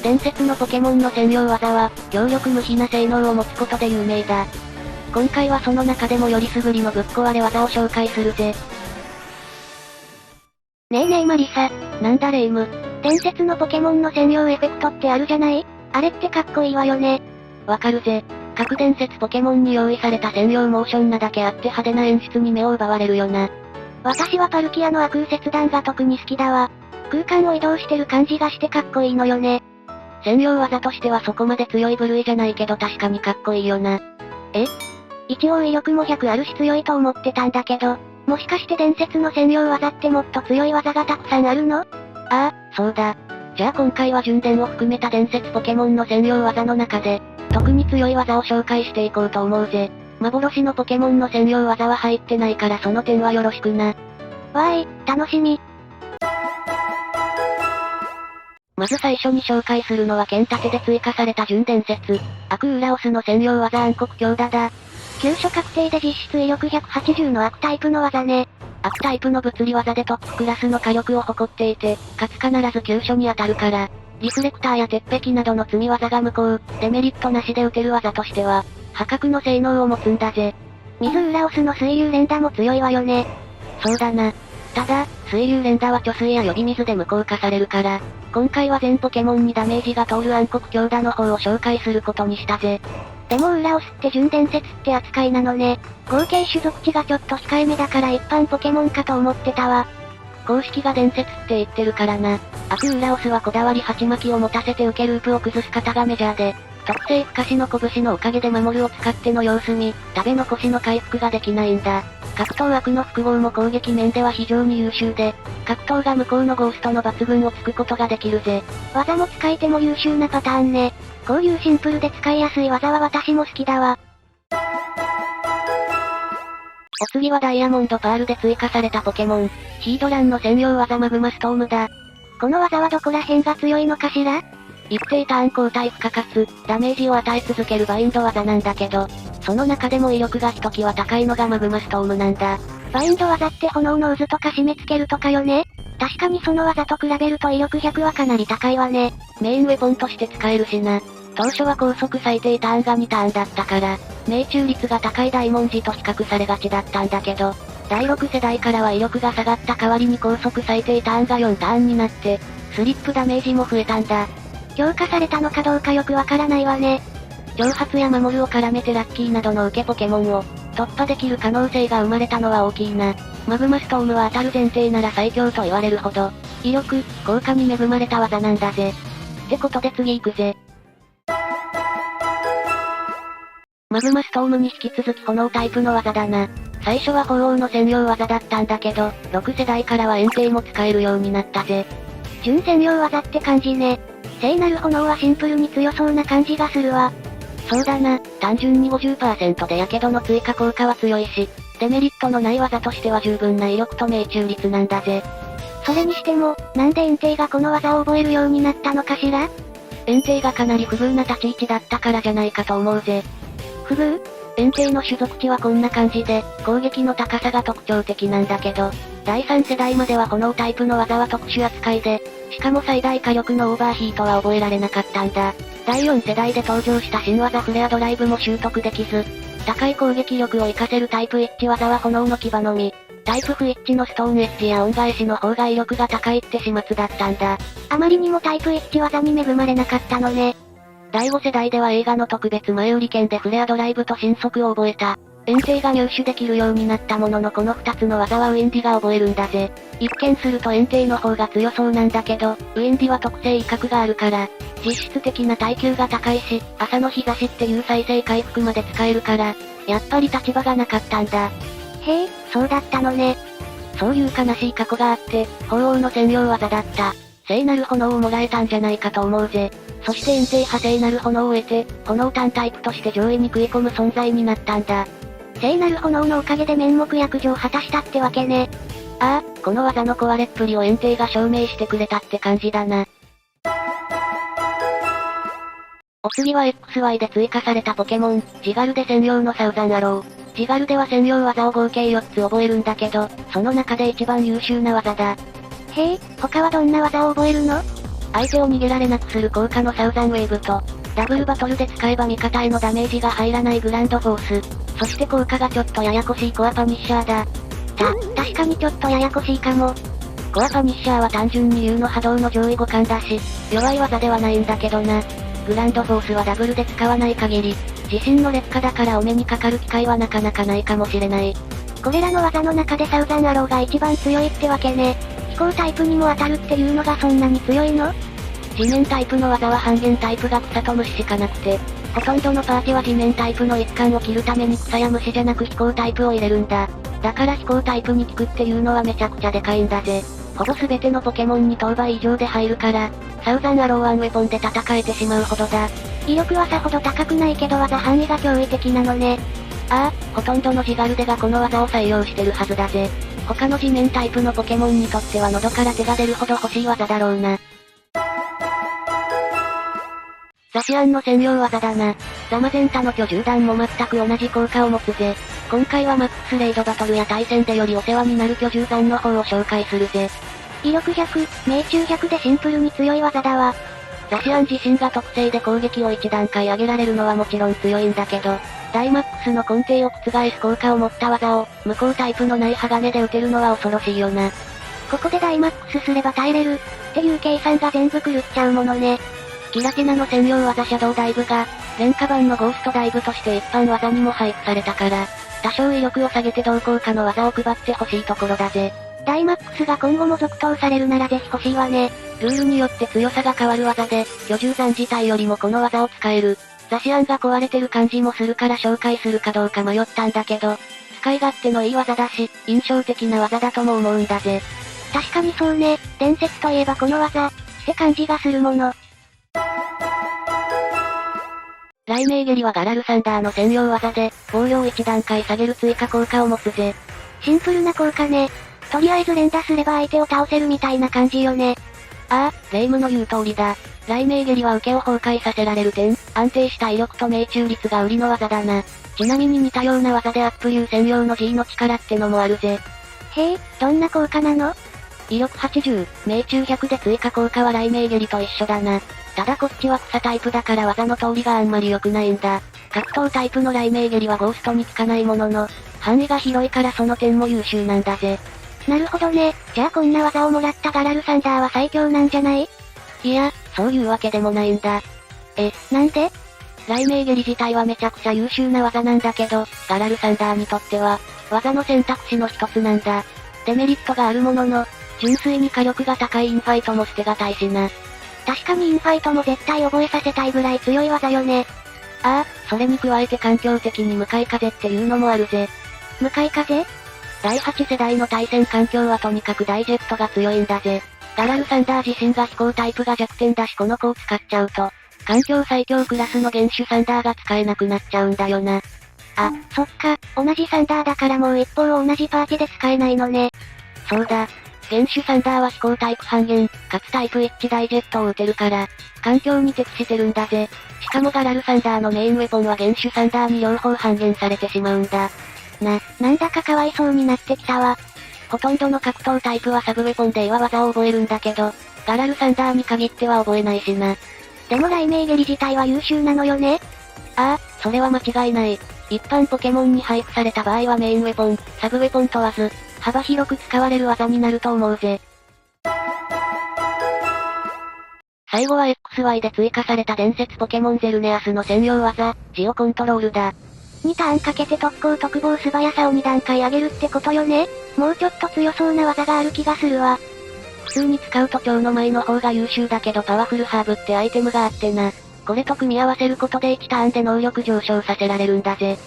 伝説のポケモンの専用技は、強力無比な性能を持つことで有名だ。今回はその中でもより優りのぶっ壊れ技を紹介するぜ。ねえねえマリサ。なんだレイム。伝説のポケモンの専用エフェクトってあるじゃない？あれってかっこいいわよね。わかるぜ。各伝説ポケモンに用意された専用モーションなだけあって派手な演出に目を奪われるよな。私はパルキアの亜空切断が特に好きだわ。空間を移動してる感じがしてかっこいいのよね。専用技としてはそこまで強い部類じゃないけど確かにかっこいいよな。一応威力も100あるし強いと思ってたんだけど、もしかして伝説の専用技ってもっと強い技がたくさんあるの？ああ、そうだ。じゃあ今回は純伝を含めた伝説ポケモンの専用技の中で、特に強い技を紹介していこうと思うぜ。幻のポケモンの専用技は入ってないからその点はよろしくな。わーい、楽しみ。まず最初に紹介するのは剣盾で追加された純伝説、アクウラオスの専用技暗黒強打だ。急所確定で実質威力180の悪タイプの技ね。悪タイプの物理技でトップクラスの火力を誇っていて、かつ必ず急所に当たるから、リフレクターや鉄壁などの積み技が無効、デメリットなしで打てる技としては、破格の性能を持つんだぜ。水ウラオスの水流連打も強いわよね。そうだな。ただ、水流連打は貯水や呼び水で無効化されるから、今回は全ポケモンにダメージが通る暗黒強打の方を紹介することにしたぜ。でもウラオスって純伝説って扱いなのね。合計種族値がちょっと控えめだから一般ポケモンかと思ってたわ。公式が伝説って言ってるからな。アクウラオスはこだわり鉢巻きを持たせて受けループを崩す方がメジャーで、特性不可視の拳のおかげで守るを使っての様子見、食べ残しの回復ができないんだ。格闘悪の複合も攻撃面では非常に優秀で、格闘が向こうのゴーストの抜群をつくことができるぜ。技も使い手も優秀なパターンね。こういうシンプルで使いやすい技は私も好きだわ。お次はダイヤモンドパールで追加されたポケモン、ヒードランの専用技マグマストームだ。この技はどこら辺が強いのかしら？一定ターン交代不可かつ、ダメージを与え続けるバインド技なんだけど、その中でも威力がひときわ高いのがマグマストームなんだ。バインド技って炎の渦とか締め付けるとかよね？確かにその技と比べると威力100はかなり高いわね。メインウェポンとして使えるしな。当初は高速最低ターンが2ターンだったから、命中率が高い大文字と比較されがちだったんだけど、第6世代からは威力が下がった代わりに高速最低ターンが4ターンになって、スリップダメージも増えたんだ。強化されたのかどうかよくわからないわね。挑発や守るを絡めてラッキーなどの受けポケモンを突破できる可能性が生まれたのは大きいな。マグマストームは当たる前提なら最強と言われるほど、威力、効果に恵まれた技なんだぜ。ってことで次行くぜ。マグマストームに引き続き炎タイプの技だな。最初は炎の専用技だったんだけど、6世代からは炎帝も使えるようになったぜ。純専用技って感じね。聖なる炎はシンプルに強そうな感じがするわ。そうだな、単純に 50% で火傷の追加効果は強いし、デメリットのない技としては十分な威力と命中率なんだぜ。それにしても、なんで炎帝がこの技を覚えるようになったのかしら？炎帝がかなり不遇な立ち位置だったからじゃないかと思うぜ。不遇？炎帝の種族値はこんな感じで、攻撃の高さが特徴的なんだけど、第3世代までは炎タイプの技は特殊扱いで、しかも最大火力のオーバーヒートは覚えられなかったんだ。第4世代で登場した新技フレアドライブも習得できず、高い攻撃力を活かせるタイプ一致技は炎の牙のみ、タイプ不一致のストーンエッジや恩返しの方が威力が高いって始末だったんだ。あまりにもタイプ一致技に恵まれなかったのね。第5世代では映画の特別前売り券でフレアドライブと神速を覚えた。炎帝が入手できるようになったもののこの2つの技はウィンディが覚えるんだぜ。一見すると炎帝の方が強そうなんだけど、ウィンディは特性威嚇があるから、実質的な耐久が高いし、朝の日差しっていう再生回復まで使えるから、やっぱり立場がなかったんだ。へえ、そうだったのね。そういう悲しい過去があって、炎の専用技だった。聖なる炎をもらえたんじゃないかと思うぜ。そして炎帝派聖なる炎を得て、炎単タイプとして上位に食い込む存在になったんだ。聖なる炎のおかげで面目躍如を果たしたってわけね。ああ、この技の壊れっぷりを炎帝が証明してくれたって感じだな。お次は XY で追加されたポケモン、ジガルデ専用のサウザンアロー。ジガルデは専用技を合計4つ覚えるんだけど、その中で一番優秀な技だ。へえ、他はどんな技を覚えるの？相手を逃げられなくする効果のサウザンウェーブと、ダブルバトルで使えば味方へのダメージが入らないグランドフォース。そして効果がちょっとややこしいコアパニッシャーだ。確かにちょっとややこしいかも。コアパニッシャーは単純に U の波動の上位互換だし、弱い技ではないんだけどな。グランドフォースはダブルで使わない限り、自身の劣化だからお目にかかる機会はなかなかないかもしれない。これらの技の中でサウザンアローが一番強いってわけね。飛行タイプにも当たるっていうのがそんなに強いの？地面タイプの技は半減タイプが草と虫しかなくて、ほとんどのパーティは地面タイプの一環を切るために草や虫じゃなく飛行タイプを入れるんだ。だから飛行タイプに効くっていうのはめちゃくちゃでかいんだぜ。ほぼ全てのポケモンに当倍以上で入るから、サウザンアローワンウェポンで戦えてしまうほどだ。威力はさほど高くないけど技範囲が驚異的なのね。ああ、ほとんどのジガルデがこの技を採用してるはずだぜ。他の地面タイプのポケモンにとっては喉から手が出るほど欲しい技だろうな。ザシアンの専用技だな。ザマゼンタの巨獣弾も全く同じ効果を持つぜ。今回はマックスレイドバトルや対戦でよりお世話になる巨獣弾の方を紹介するぜ。威力100、命中100でシンプルに強い技だわ。ザシアン自身が特性で攻撃を1段階上げられるのはもちろん強いんだけど、ダイマックスの根底を覆す効果を持った技を、無効タイプのない鋼で打てるのは恐ろしいよな。ここでダイマックスすれば耐えれる、っていう計算が全部狂っちゃうものね。ギラティナの専用技シャドウダイブが、廉価版のゴーストダイブとして一般技にも配布されたから、多少威力を下げて同効果の技を配ってほしいところだぜ。ダイマックスが今後も続投されるならぜひ欲しいわね。ルールによって強さが変わる技で、巨獣弾自体よりもこの技を使える。ザシアンが壊れてる感じもするから紹介するかどうか迷ったんだけど、使い勝手のいい技だし、印象的な技だとも思うんだぜ。確かにそうね、伝説といえばこの技、って感じがするもの。雷鳴蹴りはガラルサンダーの専用技で、防御を1段階下げる追加効果を持つぜ。シンプルな効果ね。とりあえず連打すれば相手を倒せるみたいな感じよね。ああ、霊夢の言う通りだ。雷鳴蹴りは受けを崩壊させられる点、安定した威力と命中率が売りの技だな。ちなみに似たような技でアップ流専用の G の力ってのもあるぜ。へえ、どんな効果なの？威力80、命中100で追加効果は雷鳴蹴りと一緒だな。ただこっちは草タイプだから技の通りがあんまり良くないんだ。格闘タイプの雷鳴蹴りはゴーストに効かないものの、範囲が広いからその点も優秀なんだぜ。なるほどね。じゃあこんな技をもらったガラルサンダーは最強なんじゃない？いや、そういうわけでもないんだ。なんで？雷鳴蹴り自体はめちゃくちゃ優秀な技なんだけど、ガラルサンダーにとっては、技の選択肢の一つなんだ。デメリットがあるものの、純粋に火力が高いインファイトも捨てがたいしな。確かにインファイトも絶対覚えさせたいぐらい強い技よね。ああ、それに加えて環境的に向かい風っていうのもあるぜ。向かい風？第8世代の対戦環境はとにかくダイジェットが強いんだぜ。ガラルサンダー自身が飛行タイプが弱点だしこの子を使っちゃうと、環境最強クラスの原種サンダーが使えなくなっちゃうんだよな。あ、そっか、同じサンダーだからもう一方を同じパーティで使えないのね。そうだ。原種サンダーは飛行タイプ半減、かつタイプ一致ダイジェットを打てるから、環境に適してるんだぜ。しかもガラルサンダーのメインウェポンは原種サンダーに両方半減されてしまうんだ。なんだかかわいそうになってきたわ。ほとんどの格闘タイプはサブウェポンで岩技を覚えるんだけど、ガラルサンダーに限っては覚えないしな。でも雷鳴蹴り自体は優秀なのよね。ああ、それは間違いない。一般ポケモンに配布された場合はメインウェポン、サブウェポン問わず、幅広く使われる技になると思うぜ。最後は XY で追加された伝説ポケモンゼルネアスの専用技、ジオコントロールだ。2ターンかけて特攻特防素早さを2段階上げるってことよね。もうちょっと強そうな技がある気がするわ。普通に使うと蝶の舞の方が優秀だけどパワフルハーブってアイテムがあってな。これと組み合わせることで1ターンで能力上昇させられるんだぜ。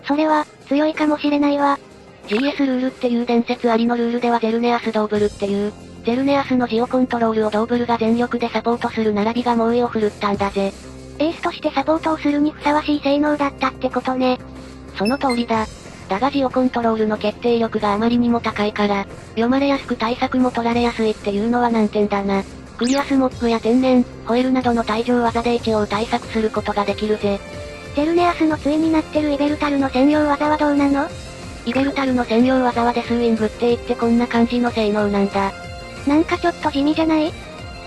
それは、強いかもしれないわ。GS ルールっていう伝説ありのルールではゼルネアスドーブルっていう、ゼルネアスのジオコントロールをドーブルが全力でサポートする並びが猛威を振るったんだぜ。エースとしてサポートをするにふさわしい性能だったってことね。その通りだ。だがジオコントロールの決定力があまりにも高いから、読まれやすく対策も取られやすいっていうのは難点だな。クリアスモッグや天然、ホエルなどの退場技で一応対策することができるぜ。ゼルネアスの対になってるイベルタルの専用技はどうなの？イベルタルの専用技はデスウィングって言ってこんな感じの性能なんだ。なんかちょっと地味じゃない？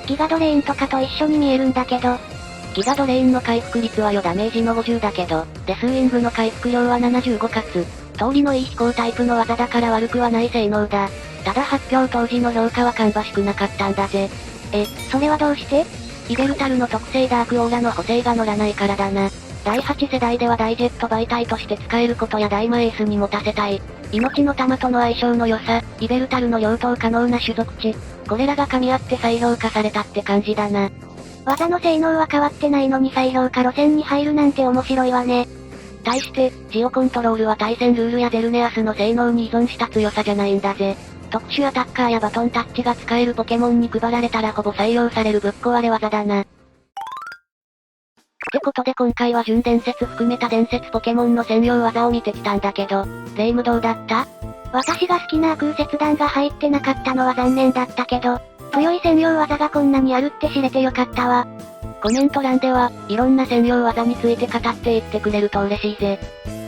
ギガドレインとかと一緒に見えるんだけど。ギガドレインの回復率はダメージの50だけど、デスウィングの回復量は75かつ、通りのいい飛行タイプの技だから悪くはない性能だ。ただ発表当時の評価は芳しくなかったんだぜ。それはどうして？イベルタルの特性ダークオーラの補正が乗らないからだな。第8世代ではダイジェット媒体として使えることやダイマエースに持たせたい。命の玉との相性の良さ、イベルタルの両党可能な種族値。これらが噛み合って再評価されたって感じだな。技の性能は変わってないのに再評価路線に入るなんて面白いわね。対して、ジオコントロールは対戦ルールやゼルネアスの性能に依存した強さじゃないんだぜ。特殊アタッカーやバトンタッチが使えるポケモンに配られたらほぼ採用されるぶっ壊れ技だな。ってことで今回は準伝説含めた伝説ポケモンの専用技を見てきたんだけど、レイムどうだった？私が好きな空切断が入ってなかったのは残念だったけど、強い専用技がこんなにあるって知れてよかったわ。コメント欄では、いろんな専用技について語っていってくれると嬉しいぜ。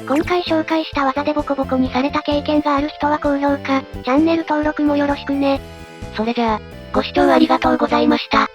今回紹介した技でボコボコにされた経験がある人は高評価、チャンネル登録もよろしくね。それじゃあ、ご視聴ありがとうございました。